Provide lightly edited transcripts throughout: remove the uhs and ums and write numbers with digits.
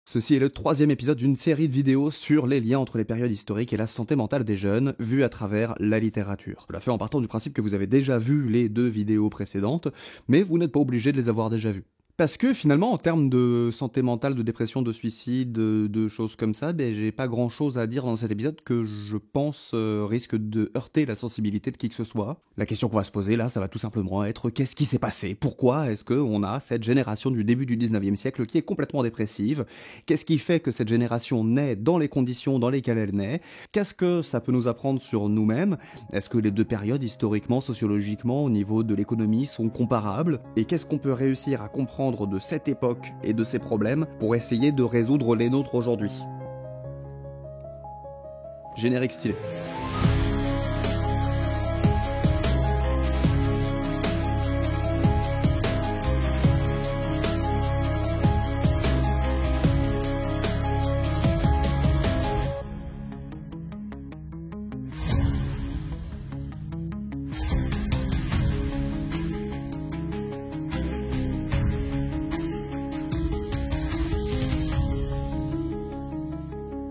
Ceci est le 3e épisode d'une série de vidéos sur les liens entre les périodes historiques et la santé mentale des jeunes, vus à travers la littérature. Je la fais en partant du principe que vous avez déjà vu les 2 vidéos précédentes, mais vous n'êtes pas obligé de les avoir déjà vues. Parce que finalement, en termes de santé mentale, de dépression, de suicide, de choses comme ça, j'ai pas grand chose à dire dans cet épisode que je pense risque de heurter la sensibilité de qui que ce soit. La question qu'on va se poser là, ça va tout simplement être qu'est-ce qui s'est passé? Pourquoi est-ce qu'on a cette génération du début du 19e siècle qui est complètement dépressive? Qu'est-ce qui fait que cette génération naît dans les conditions dans lesquelles elle naît? Qu'est-ce que ça peut nous apprendre sur nous-mêmes? Est-ce que les 2 périodes, historiquement, sociologiquement, au niveau de l'économie, sont comparables? Et qu'est-ce qu'on peut réussir à comprendre de cette époque et de ses problèmes pour essayer de résoudre les nôtres aujourd'hui. Générique stylé.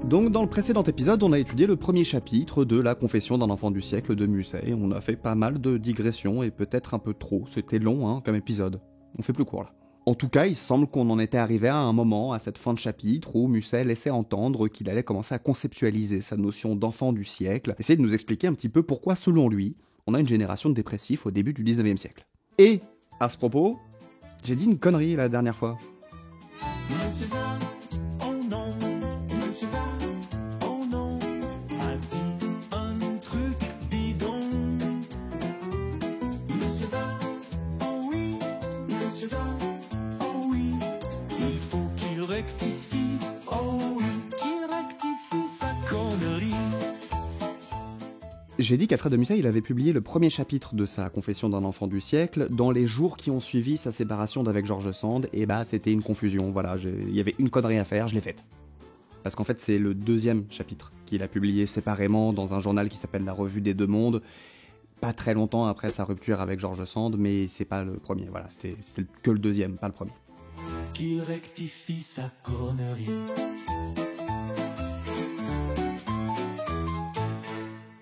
Donc dans le précédent épisode, on a étudié le premier chapitre de la Confession d'un enfant du siècle de Musset. On a fait pas mal de digressions et peut-être un peu trop. C'était long comme épisode. On fait plus court là. En tout cas, il semble qu'on en était arrivé à un moment, à cette fin de chapitre, où Musset laissait entendre qu'il allait commencer à conceptualiser sa notion d'enfant du siècle, essayer de nous expliquer un petit peu pourquoi, selon lui, on a une génération de dépressifs au début du 19e siècle. Et, à ce propos, j'ai dit une connerie la dernière fois. J'ai dit qu'Alfred de Musset, il avait publié le premier chapitre de sa Confession d'un enfant du siècle dans les jours qui ont suivi sa séparation d'avec George Sand, et c'était une confusion, voilà, il y avait une connerie à faire, je l'ai faite. Parce qu'en fait, c'est le 2e chapitre qu'il a publié séparément dans un journal qui s'appelle La Revue des Deux Mondes, pas très longtemps après sa rupture avec George Sand, mais c'est pas le premier, voilà, c'était que le 2e, pas le premier. Qu'il rectifie sa connerie.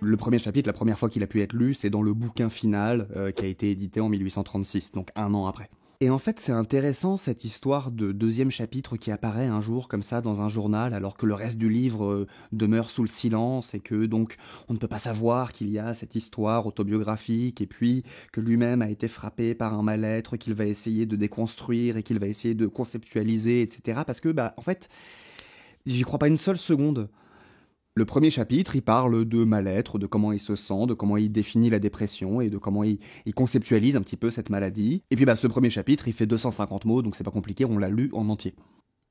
Le premier chapitre, la première fois qu'il a pu être lu, c'est dans le bouquin final qui a été édité en 1836, donc 1 an après. Et en fait, c'est intéressant cette histoire de 2e chapitre qui apparaît un jour comme ça dans un journal, alors que le reste du livre demeure sous le silence et que donc on ne peut pas savoir qu'il y a cette histoire autobiographique et puis que lui-même a été frappé par un mal-être qu'il va essayer de déconstruire et qu'il va essayer de conceptualiser, etc. Parce que, en fait, j'y crois pas une seule seconde. Le premier chapitre, il parle de mal-être, de comment il se sent, de comment il définit la dépression et de comment il conceptualise un petit peu cette maladie. Et puis ce premier chapitre, il fait 250 mots, donc c'est pas compliqué, on l'a lu en entier.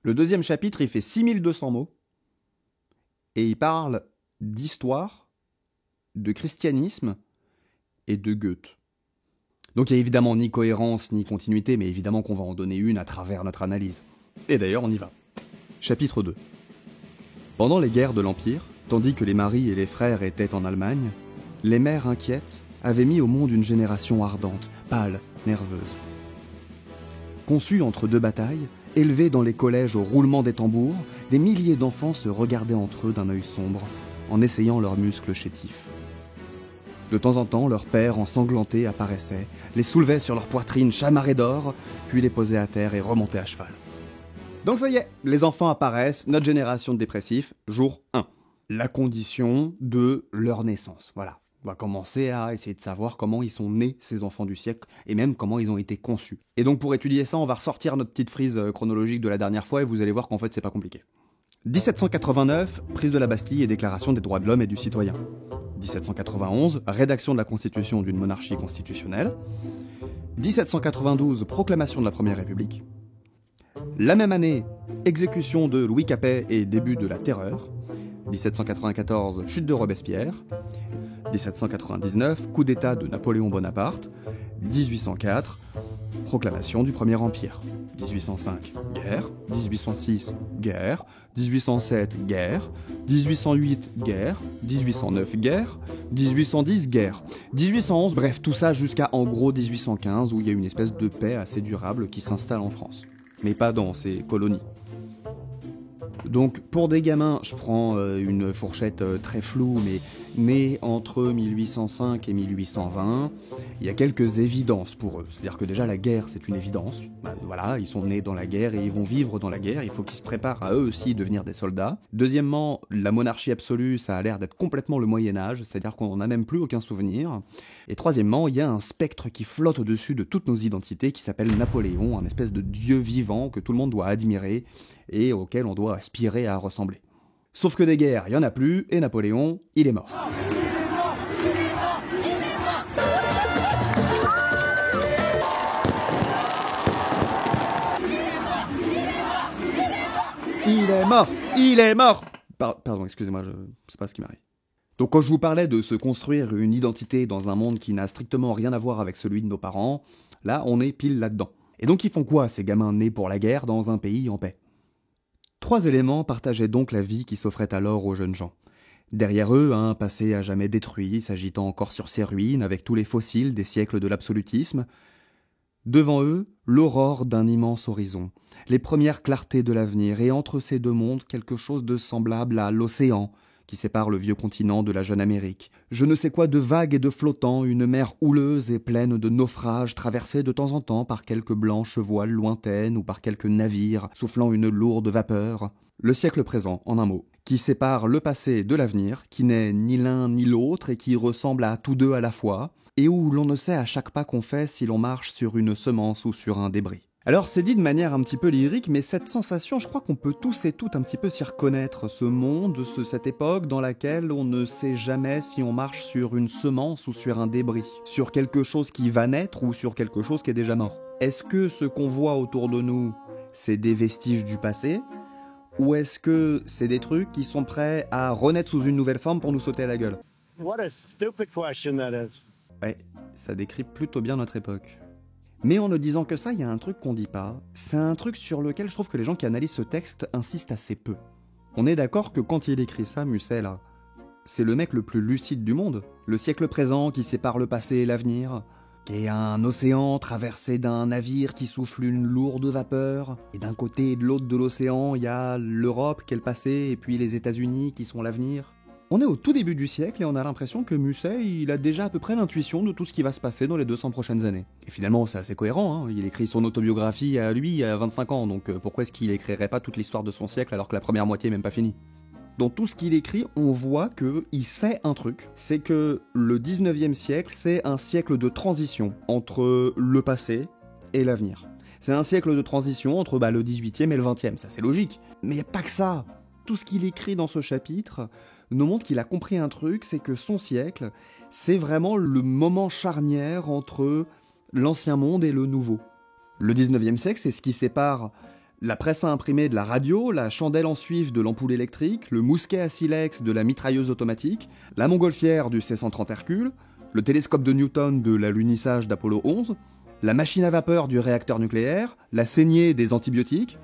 Le 2e chapitre, il fait 6200 mots, et il parle d'histoire, de christianisme et de Goethe. Donc il n'y a évidemment ni cohérence ni continuité, mais évidemment qu'on va en donner une à travers notre analyse. Et d'ailleurs, on y va. Chapitre 2. Pendant les guerres de l'Empire, tandis que les maris et les frères étaient en Allemagne, les mères inquiètes avaient mis au monde une génération ardente, pâle, nerveuse. Conçue entre 2 batailles, élevée dans les collèges au roulement des tambours, des milliers d'enfants se regardaient entre eux d'un œil sombre, en essayant leurs muscles chétifs. De temps en temps, leur père ensanglanté apparaissait, les soulevait sur leur poitrine chamarrés d'or, puis les posait à terre et remontait à cheval. Donc ça y est, les enfants apparaissent, notre génération de dépressifs, jour 1. La condition de leur naissance, voilà. On va commencer à essayer de savoir comment ils sont nés, ces enfants du siècle, et même comment ils ont été conçus. Et donc pour étudier ça, on va ressortir notre petite frise chronologique de la dernière fois, et vous allez voir qu'en fait c'est pas compliqué. 1789, prise de la Bastille et déclaration des droits de l'homme et du citoyen. 1791, rédaction de la constitution d'une monarchie constitutionnelle. 1792, proclamation de la Première République. La même année, exécution de Louis Capet et début de la Terreur. 1794, chute de Robespierre. 1799, coup d'État de Napoléon Bonaparte. 1804, proclamation du Premier Empire. 1805, guerre. 1806, guerre. 1807, guerre. 1808, guerre. 1809, guerre. 1810, guerre. 1811, bref, tout ça jusqu'à en gros 1815, où il y a une espèce de paix assez durable qui s'installe en France. Mais pas dans ces colonies. Donc pour des gamins, je prends une fourchette très floue, mais nés entre 1805 et 1820, il y a quelques évidences pour eux. C'est-à-dire que déjà la guerre, c'est une évidence. Voilà, ils sont nés dans la guerre et ils vont vivre dans la guerre, il faut qu'ils se préparent à eux aussi devenir des soldats. Deuxièmement, la monarchie absolue, ça a l'air d'être complètement le Moyen-Âge, c'est-à-dire qu'on n'en a même plus aucun souvenir. Et troisièmement, il y a un spectre qui flotte au-dessus de toutes nos identités qui s'appelle Napoléon, un espèce de dieu vivant que tout le monde doit admirer et auquel on doit aspirer à ressembler. Sauf que des guerres, il n'y en a plus, et Napoléon, il est mort. Il est mort. Il est mort. Pardon, excusez-moi, je sais pas ce qui m'arrive. Donc quand je vous parlais de se construire une identité dans un monde qui n'a strictement rien à voir avec celui de nos parents, là on est pile là-dedans. Et donc ils font quoi ces gamins nés pour la guerre dans un pays en paix ? 3 éléments partageaient donc la vie qui s'offrait alors aux jeunes gens. Derrière eux, un passé à jamais détruit, s'agitant encore sur ses ruines avec tous les fossiles des siècles de l'absolutisme. Devant eux, l'aurore d'un immense horizon, les premières clartés de l'avenir, et entre ces deux mondes, quelque chose de semblable à l'océan qui sépare le vieux continent de la jeune Amérique. Je ne sais quoi de vague et de flottant, une mer houleuse et pleine de naufrages, traversée de temps en temps par quelques blanches voiles lointaines ou par quelques navires soufflant une lourde vapeur. Le siècle présent, en un mot, qui sépare le passé de l'avenir, qui n'est ni l'un ni l'autre et qui ressemble à tous deux à la fois, et où l'on ne sait à chaque pas qu'on fait si l'on marche sur une semence ou sur un débris. Alors c'est dit de manière un petit peu lyrique, mais cette sensation, je crois qu'on peut tous et toutes un petit peu s'y reconnaître, ce monde, cette époque dans laquelle on ne sait jamais si on marche sur une semence ou sur un débris, sur quelque chose qui va naître ou sur quelque chose qui est déjà mort. Est-ce que ce qu'on voit autour de nous, c'est des vestiges du passé ? Ou est-ce que c'est des trucs qui sont prêts à renaître sous une nouvelle forme pour nous sauter à la gueule ? What a stupid question that is. Ouais, ça décrit plutôt bien notre époque. Mais en ne disant que ça, il y a un truc qu'on dit pas. C'est un truc sur lequel je trouve que les gens qui analysent ce texte insistent assez peu. On est d'accord que quand il écrit ça, Musset, là, c'est le mec le plus lucide du monde. Le siècle présent qui sépare le passé et l'avenir, qui est un océan traversé d'un navire qui souffle une lourde vapeur. Et d'un côté et de l'autre de l'océan, il y a l'Europe qui est le passé, et puis les États-Unis qui sont l'avenir. On est au tout début du siècle et on a l'impression que Musset, il a déjà à peu près l'intuition de tout ce qui va se passer dans les 200 prochaines années. Et finalement, c'est assez cohérent, hein. Il écrit son autobiographie à lui à 25 ans, donc pourquoi est-ce qu'il écrirait pas toute l'histoire de son siècle alors que la première moitié est même pas finie ? Dans tout ce qu'il écrit, on voit qu'il sait un truc, c'est que le 19e siècle, c'est un siècle de transition entre le passé et l'avenir. C'est un siècle de transition entre le 18e et le 20e, ça c'est logique. Mais il n'y a pas que ça. Tout ce qu'il écrit dans ce chapitre nous montre qu'il a compris un truc, c'est que son siècle, c'est vraiment le moment charnière entre l'ancien monde et le nouveau. Le 19e siècle, c'est ce qui sépare la presse à imprimer de la radio, la chandelle en suif de l'ampoule électrique, le mousquet à silex de la mitrailleuse automatique, la montgolfière du C-130 Hercule, le télescope de Newton de l'alunissage d'Apollo 11, la machine à vapeur du réacteur nucléaire, la saignée des antibiotiques.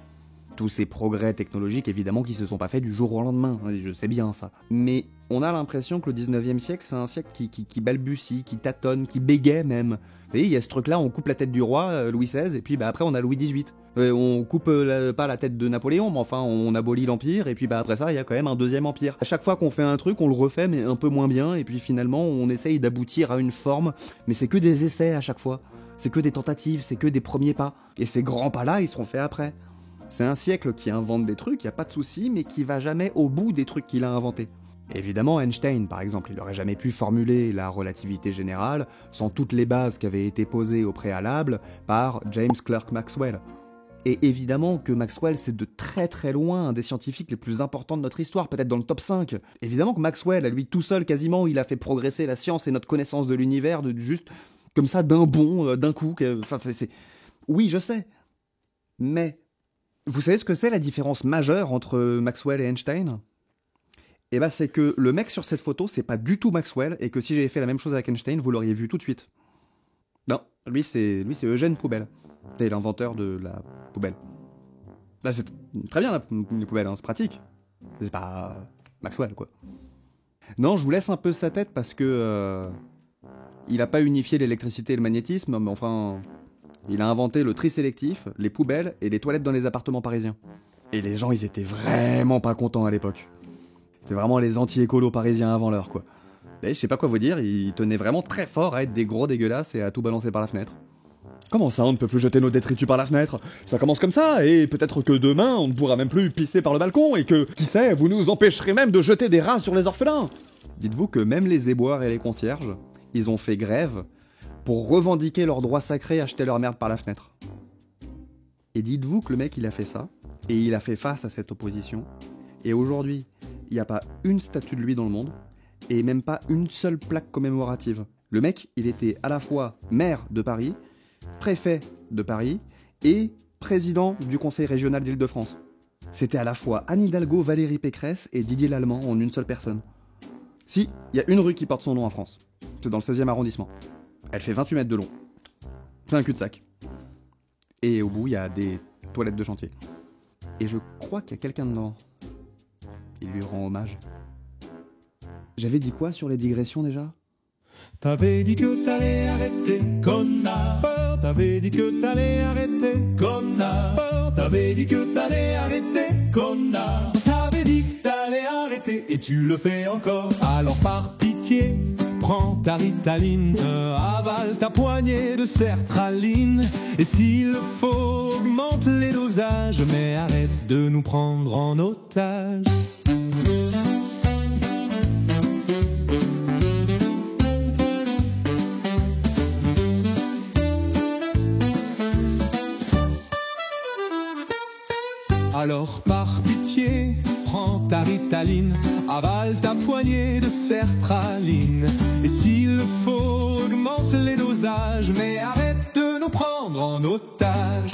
Tous ces progrès technologiques, évidemment, qui se sont pas faits du jour au lendemain, je sais bien ça. Mais on a l'impression que le 19e siècle, c'est un siècle qui balbutie, qui tâtonne, qui bégaye même. Vous voyez, il y a ce truc-là, on coupe la tête du roi, Louis XVI, et puis après on a Louis XVIII. On coupe pas la tête de Napoléon, mais enfin on abolit l'Empire, et puis après ça, il y a quand même un deuxième empire. À chaque fois qu'on fait un truc, on le refait, mais un peu moins bien, et puis finalement on essaye d'aboutir à une forme, mais c'est que des essais à chaque fois. C'est que des tentatives, c'est que des premiers pas. Et ces grands pas-là, ils seront faits après. C'est un siècle qui invente des trucs, y a pas de souci, mais qui va jamais au bout des trucs qu'il a inventés. Évidemment, Einstein, par exemple, il aurait jamais pu formuler la relativité générale sans toutes les bases qui avaient été posées au préalable par James Clerk Maxwell. Et évidemment que Maxwell, c'est de très très loin un des scientifiques les plus importants de notre histoire, peut-être dans le top 5. Évidemment que Maxwell, à lui tout seul quasiment, il a fait progresser la science et notre connaissance de l'univers juste comme ça d'un bond, d'un coup. Enfin, Oui, je sais. Mais vous savez ce que c'est la différence majeure entre Maxwell et Einstein ? Eh ben, c'est que le mec sur cette photo, c'est pas du tout Maxwell, et que si j'avais fait la même chose avec Einstein, vous l'auriez vu tout de suite. Non, lui c'est Eugène Poubelle. C'est l'inventeur de la poubelle. Là, c'est très bien la poubelle, hein, c'est pratique. C'est pas Maxwell, quoi. Non, je vous laisse un peu sa tête parce que il a pas unifié l'électricité et le magnétisme, mais enfin, il a inventé le tri sélectif, les poubelles et les toilettes dans les appartements parisiens. Et les gens, ils étaient vraiment pas contents à l'époque. C'était vraiment les anti-écolos parisiens avant l'heure, quoi. Et je sais pas quoi vous dire, ils tenaient vraiment très fort à être des gros dégueulasses et à tout balancer par la fenêtre. Comment ça, on ne peut plus jeter nos détritus par la fenêtre? Ça commence comme ça, et peut-être que demain, on ne pourra même plus pisser par le balcon, et que, qui sait, vous nous empêcherez même de jeter des rats sur les orphelins. Dites-vous que même les éboueurs et les concierges, ils ont fait grève pour revendiquer leur droit sacré à jeter leur merde par la fenêtre. Et dites-vous que le mec, il a fait ça, et il a fait face à cette opposition, et aujourd'hui, il n'y a pas une statue de lui dans le monde, et même pas une seule plaque commémorative. Le mec, il était à la fois maire de Paris, préfet de Paris et président du conseil régional d'Île-de-France. C'était à la fois Anne Hidalgo, Valérie Pécresse et Didier Lallemand en une seule personne. Si, il y a une rue qui porte son nom en France. C'est dans le 16e arrondissement. Elle fait 28 mètres de long. C'est un cul-de-sac. Et au bout, il y a des toilettes de chantier. Et je crois qu'il y a quelqu'un dedans. Il lui rend hommage. J'avais dit quoi sur les digressions déjà ? T'avais dit que t'allais arrêter, connard. T'avais dit que t'allais arrêter, connard. T'avais dit que t'allais arrêter, connard. T'avais dit que t'allais arrêter et tu le fais encore. Alors par pitié, prends ta Ritaline, avale ta poignée de sertraline. Et s'il le faut, augmente les dosages, mais arrête de nous prendre en otage. Alors par pitié, prends ta Ritaline, avale ta poignée de sertraline. Et s'il le faut, augmente les dosages, mais arrête de nous prendre en otage.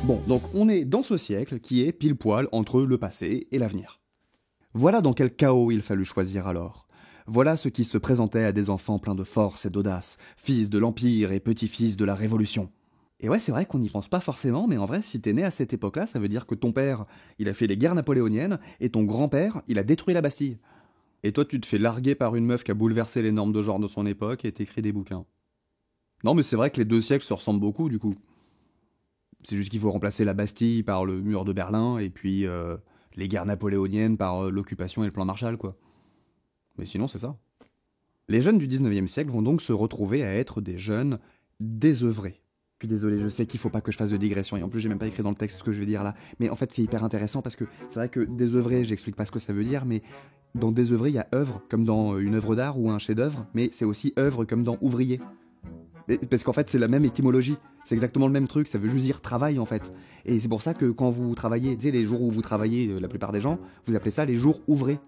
Bon, donc on est dans ce siècle qui est pile poil entre le passé et l'avenir. Voilà dans quel chaos il fallut choisir alors. Voilà ce qui se présentait à des enfants pleins de force et d'audace, fils de l'Empire et petits-fils de la Révolution. Et ouais, c'est vrai qu'on n'y pense pas forcément, mais en vrai, si t'es né à cette époque-là, ça veut dire que ton père, il a fait les guerres napoléoniennes, et ton grand-père, il a détruit la Bastille. Et toi, tu te fais larguer par une meuf qui a bouleversé les normes de genre de son époque et t'écris des bouquins. Non, mais c'est vrai que les deux siècles se ressemblent beaucoup, du coup. C'est juste qu'il faut remplacer la Bastille par le mur de Berlin, et puis les guerres napoléoniennes par l'occupation et le plan Marshall, quoi. Mais sinon, c'est ça. Les jeunes du 19e siècle vont donc se retrouver à être des jeunes désœuvrés. Je suis désolé, je sais qu'il faut pas que je fasse de digression, et en plus j'ai même pas écrit dans le texte ce que je vais dire là. Mais en fait c'est hyper intéressant parce que c'est vrai que désœuvré, j'explique pas ce que ça veut dire, mais dans désœuvré il y a œuvre comme dans une œuvre d'art ou un chef-d'œuvre, mais c'est aussi œuvre comme dans ouvrier. Parce qu'en fait c'est la même étymologie, c'est exactement le même truc, ça veut juste dire travail en fait. Et c'est pour ça que quand vous travaillez, tu sais les jours où vous travaillez, la plupart des gens, vous appelez ça les jours ouvrés.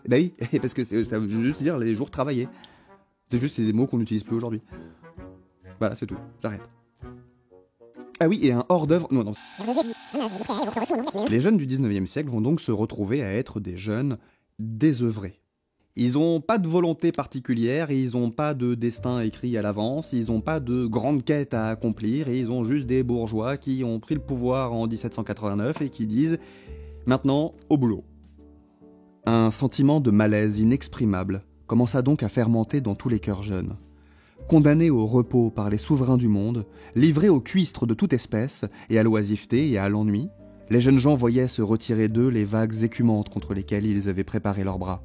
Bah oui, parce que ça veut juste dire les jours travaillés. C'est des mots qu'on n'utilise plus aujourd'hui. Voilà, c'est tout, j'arrête. Ah oui, et un hors-d'œuvre... Non. Les jeunes du 19e siècle vont donc se retrouver à être des jeunes désœuvrés. Ils n'ont pas de volonté particulière, ils n'ont pas de destin écrit à l'avance, ils n'ont pas de grande quête à accomplir, et ils ont juste des bourgeois qui ont pris le pouvoir en 1789 et qui disent « Maintenant, au boulot ». Un sentiment de malaise inexprimable commença donc à fermenter dans tous les cœurs jeunes. Condamnés au repos par les souverains du monde, livrés aux cuistres de toute espèce, et à l'oisiveté et à l'ennui, les jeunes gens voyaient se retirer d'eux les vagues écumantes contre lesquelles ils avaient préparé leurs bras.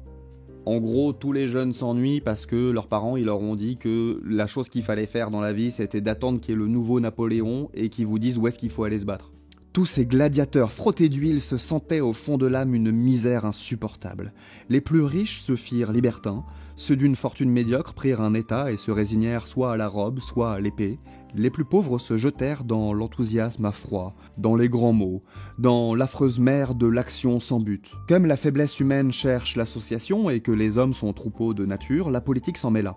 En gros, tous les jeunes s'ennuient parce que leurs parents ils leur ont dit que la chose qu'il fallait faire dans la vie, c'était d'attendre qu'il y ait le nouveau Napoléon et qu'ils vous disent où est-ce qu'il faut aller se battre. Tous ces gladiateurs frottés d'huile se sentaient au fond de l'âme une misère insupportable. Les plus riches se firent libertins, ceux d'une fortune médiocre prirent un état et se résignèrent soit à la robe, soit à l'épée. Les plus pauvres se jetèrent dans l'enthousiasme à froid, dans les grands mots, dans l'affreuse mer de l'action sans but. Comme la faiblesse humaine cherche l'association et que les hommes sont troupeaux de nature, la politique s'en mêla.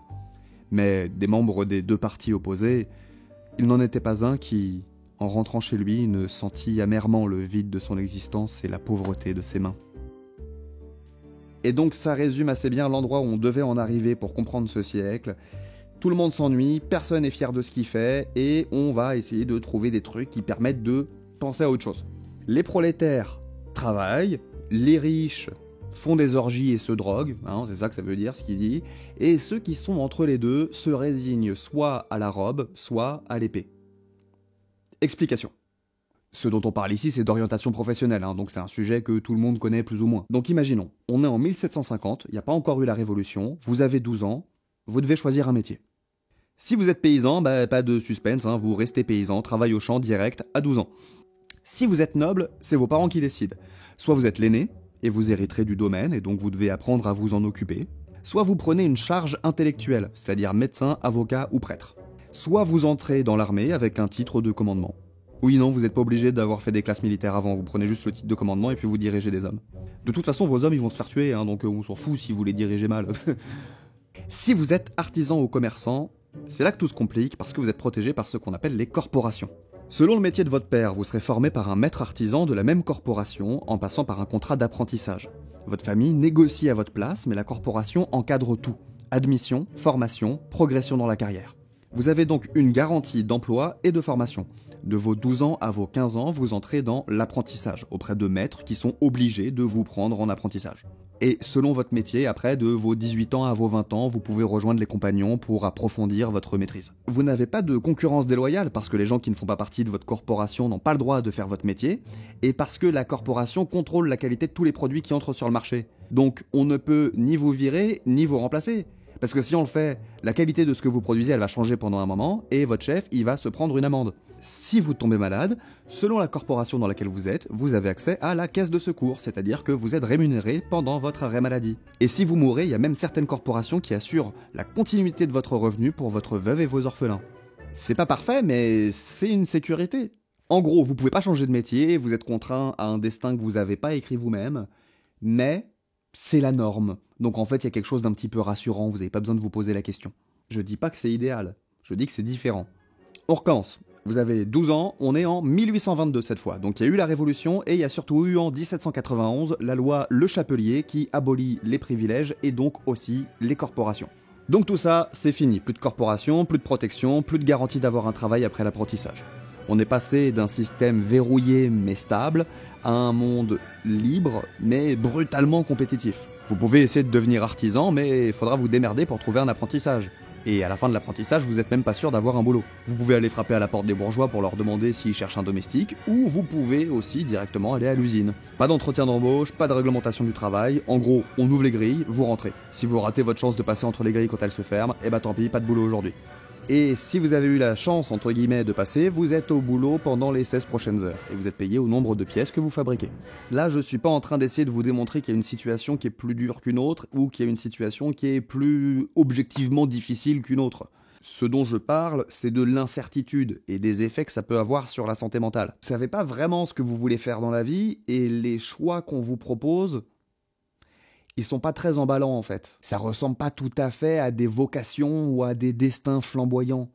Mais des membres des deux partis opposés, il n'en était pas un qui, en rentrant chez lui, ne sentit amèrement le vide de son existence et la pauvreté de ses mains. Et donc ça résume assez bien l'endroit où on devait en arriver pour comprendre ce siècle. Tout le monde s'ennuie, personne n'est fier de ce qu'il fait, et on va essayer de trouver des trucs qui permettent de penser à autre chose. Les prolétaires travaillent, les riches font des orgies et se droguent, hein, c'est ça que ça veut dire ce qu'il dit, et ceux qui sont entre les deux se résignent soit à la robe, soit à l'épée. Explication. Ce dont on parle ici, c'est d'orientation professionnelle, hein, donc c'est un sujet que tout le monde connaît plus ou moins. Donc imaginons, on est en 1750, il n'y a pas encore eu la Révolution, vous avez 12 ans, vous devez choisir un métier. Si vous êtes paysan, pas de suspense, hein, vous restez paysan, travail au champ direct à 12 ans. Si vous êtes noble, c'est vos parents qui décident. Soit vous êtes l'aîné, et vous hériterez du domaine, et donc vous devez apprendre à vous en occuper. Soit vous prenez une charge intellectuelle, c'est-à-dire médecin, avocat ou prêtre. Soit vous entrez dans l'armée avec un titre de commandement. Oui, non, vous n'êtes pas obligé d'avoir fait des classes militaires avant, vous prenez juste le titre de commandement et puis vous dirigez des hommes. De toute façon, vos hommes, ils vont se faire tuer, hein, donc on s'en fout si vous les dirigez mal. Si vous êtes artisan ou commerçant, c'est là que tout se complique parce que vous êtes protégé par ce qu'on appelle les corporations. Selon le métier de votre père, vous serez formé par un maître artisan de la même corporation en passant par un contrat d'apprentissage. Votre famille négocie à votre place, mais la corporation encadre tout. Admission, formation, progression dans la carrière. Vous avez donc une garantie d'emploi et de formation. De vos 12 ans à vos 15 ans, vous entrez dans l'apprentissage, auprès de maîtres qui sont obligés de vous prendre en apprentissage. Et selon votre métier, après, de vos 18 ans à vos 20 ans, vous pouvez rejoindre les compagnons pour approfondir votre maîtrise. Vous n'avez pas de concurrence déloyale parce que les gens qui ne font pas partie de votre corporation n'ont pas le droit de faire votre métier, et parce que la corporation contrôle la qualité de tous les produits qui entrent sur le marché. Donc on ne peut ni vous virer, ni vous remplacer. Parce que si on le fait, la qualité de ce que vous produisez, elle va changer pendant un moment, et votre chef, il va se prendre une amende. Si vous tombez malade, selon la corporation dans laquelle vous êtes, vous avez accès à la caisse de secours, c'est-à-dire que vous êtes rémunéré pendant votre arrêt maladie. Et si vous mourrez, il y a même certaines corporations qui assurent la continuité de votre revenu pour votre veuve et vos orphelins. C'est pas parfait, mais c'est une sécurité. En gros, vous pouvez pas changer de métier, vous êtes contraint à un destin que vous avez pas écrit vous-même, mais c'est la norme. Donc en fait, il y a quelque chose d'un petit peu rassurant, vous n'avez pas besoin de vous poser la question. Je dis pas que c'est idéal, je dis que c'est différent. On recommence. Vous avez 12 ans, on est en 1822 cette fois. Donc il y a eu la Révolution et il y a surtout eu en 1791 la loi Le Chapelier qui abolit les privilèges et donc aussi les corporations. Donc tout ça, c'est fini. Plus de corporations, plus de protection, plus de garantie d'avoir un travail après l'apprentissage. On est passé d'un système verrouillé mais stable à un monde libre mais brutalement compétitif. Vous pouvez essayer de devenir artisan, mais il faudra vous démerder pour trouver un apprentissage. Et à la fin de l'apprentissage, vous n'êtes même pas sûr d'avoir un boulot. Vous pouvez aller frapper à la porte des bourgeois pour leur demander s'ils cherchent un domestique, ou vous pouvez aussi directement aller à l'usine. Pas d'entretien d'embauche, pas de réglementation du travail, en gros, on ouvre les grilles, vous rentrez. Si vous ratez votre chance de passer entre les grilles quand elles se ferment, eh bah tant pis, pas de boulot aujourd'hui. Et si vous avez eu la chance, entre guillemets, de passer, vous êtes au boulot pendant les 16 prochaines heures, et vous êtes payé au nombre de pièces que vous fabriquez. Là, je suis pas en train d'essayer de vous démontrer qu'il y a une situation qui est plus dure qu'une autre, ou qu'il y a une situation qui est plus objectivement difficile qu'une autre. Ce dont je parle, c'est de l'incertitude, et des effets que ça peut avoir sur la santé mentale. Vous savez pas vraiment ce que vous voulez faire dans la vie, et les choix qu'on vous propose, ils sont pas très emballants en fait. Ça ressemble pas tout à fait à des vocations ou à des destins flamboyants.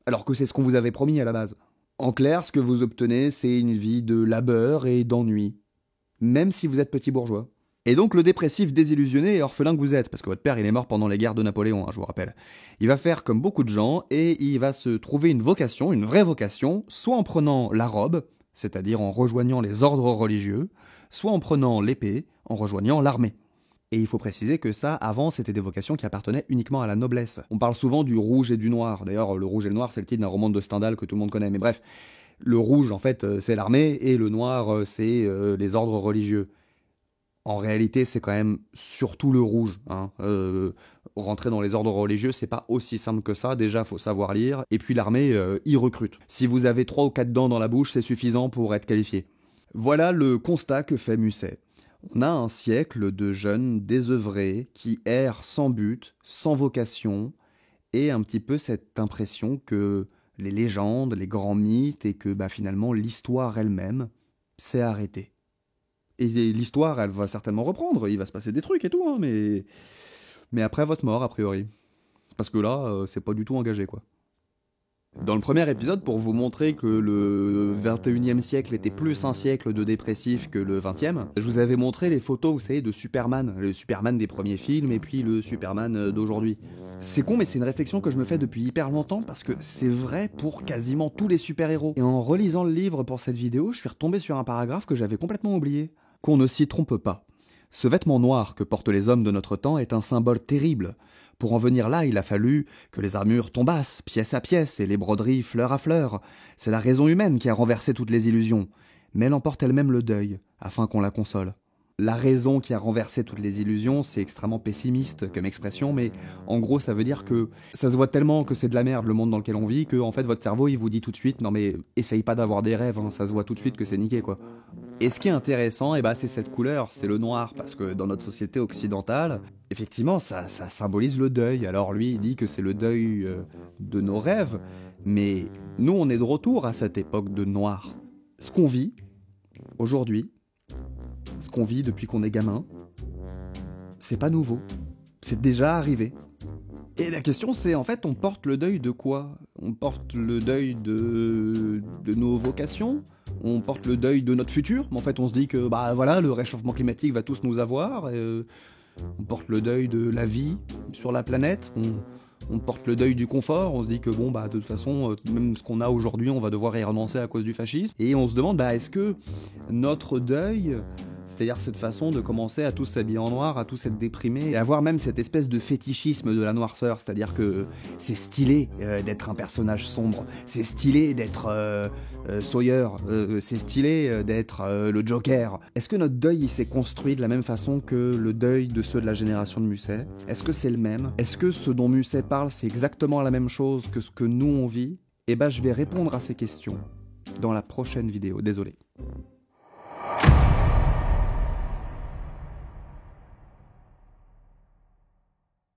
Alors que c'est ce qu'on vous avait promis à la base. En clair, ce que vous obtenez, c'est une vie de labeur et d'ennui. Même si vous êtes petit bourgeois. Et donc le dépressif désillusionné et orphelin que vous êtes, parce que votre père il est mort pendant les guerres de Napoléon, hein, je vous rappelle. Il va faire comme beaucoup de gens et il va se trouver une vocation, une vraie vocation, soit en prenant la robe, c'est-à-dire en rejoignant les ordres religieux, soit en prenant l'épée, en rejoignant l'armée. Et il faut préciser que ça, avant, c'était des vocations qui appartenaient uniquement à la noblesse. On parle souvent du rouge et du noir. D'ailleurs, le rouge et le noir, c'est le titre d'un roman de Stendhal que tout le monde connaît. Mais bref, le rouge, en fait, c'est l'armée, et le noir, c'est les ordres religieux. En réalité, c'est quand même surtout le rouge. Hein. Rentrer dans les ordres religieux, c'est pas aussi simple que ça. Déjà, faut savoir lire. Et puis l'armée, y recrute. Si vous avez 3 ou 4 dents dans la bouche, c'est suffisant pour être qualifié. Voilà le constat que fait Musset. On a un siècle de jeunes désœuvrés qui errent sans but, sans vocation, et un petit peu cette impression que les légendes, les grands mythes, et que finalement l'histoire elle-même s'est arrêtée. Et l'histoire, elle va certainement reprendre, il va se passer des trucs et tout, hein, mais après votre mort, a priori. Parce que là, c'est pas du tout engagé, quoi. Dans le premier épisode, pour vous montrer que le 21e siècle était plus un siècle de dépressif que le 20e, je vous avais montré les photos, vous savez, de Superman. Le Superman des premiers films et puis le Superman d'aujourd'hui. C'est con, mais c'est une réflexion que je me fais depuis hyper longtemps parce que c'est vrai pour quasiment tous les super-héros. Et en relisant le livre pour cette vidéo, je suis retombé sur un paragraphe que j'avais complètement oublié. Qu'on ne s'y trompe pas. Ce vêtement noir que portent les hommes de notre temps est un symbole terrible. Pour en venir là, il a fallu que les armures tombassent, pièce à pièce, et les broderies fleur à fleur. C'est la raison humaine qui a renversé toutes les illusions. Mais elle emporte elle-même le deuil, afin qu'on la console. La raison qui a renversé toutes les illusions, c'est extrêmement pessimiste comme expression, mais en gros ça veut dire que ça se voit tellement que c'est de la merde le monde dans lequel on vit, que en fait votre cerveau il vous dit tout de suite, non mais essaye pas d'avoir des rêves, hein, ça se voit tout de suite que c'est niqué quoi. Et ce qui est intéressant, c'est cette couleur, c'est le noir, parce que dans notre société occidentale, effectivement ça symbolise le deuil. Alors lui il dit que c'est le deuil de nos rêves, mais nous on est de retour à cette époque de noir. Ce qu'on vit aujourd'hui, ce qu'on vit depuis qu'on est gamin, c'est pas nouveau. C'est déjà arrivé. Et la question c'est, en fait, on porte le deuil de quoi? On porte le deuil de nos vocations? On porte le deuil de notre futur? En fait, on se dit que, voilà, le réchauffement climatique va tous nous avoir. On porte le deuil de la vie sur la planète. On porte le deuil du confort, on se dit que de toute façon, même ce qu'on a aujourd'hui, on va devoir y renoncer à cause du fascisme. Et on se demande, est-ce que notre deuil, c'est-à-dire cette façon de commencer à tous s'habiller en noir, à tous être déprimés, et avoir même cette espèce de fétichisme de la noirceur, c'est-à-dire que c'est stylé d'être un personnage sombre, c'est stylé d'être Sawyer, c'est stylé d'être le Joker. Est-ce que notre deuil il s'est construit de la même façon que le deuil de ceux de la génération de Musset? Est-ce que c'est le même? Est-ce que ce dont Musset parle, c'est exactement la même chose que ce que nous on vit? Je vais répondre à ces questions dans la prochaine vidéo, désolé.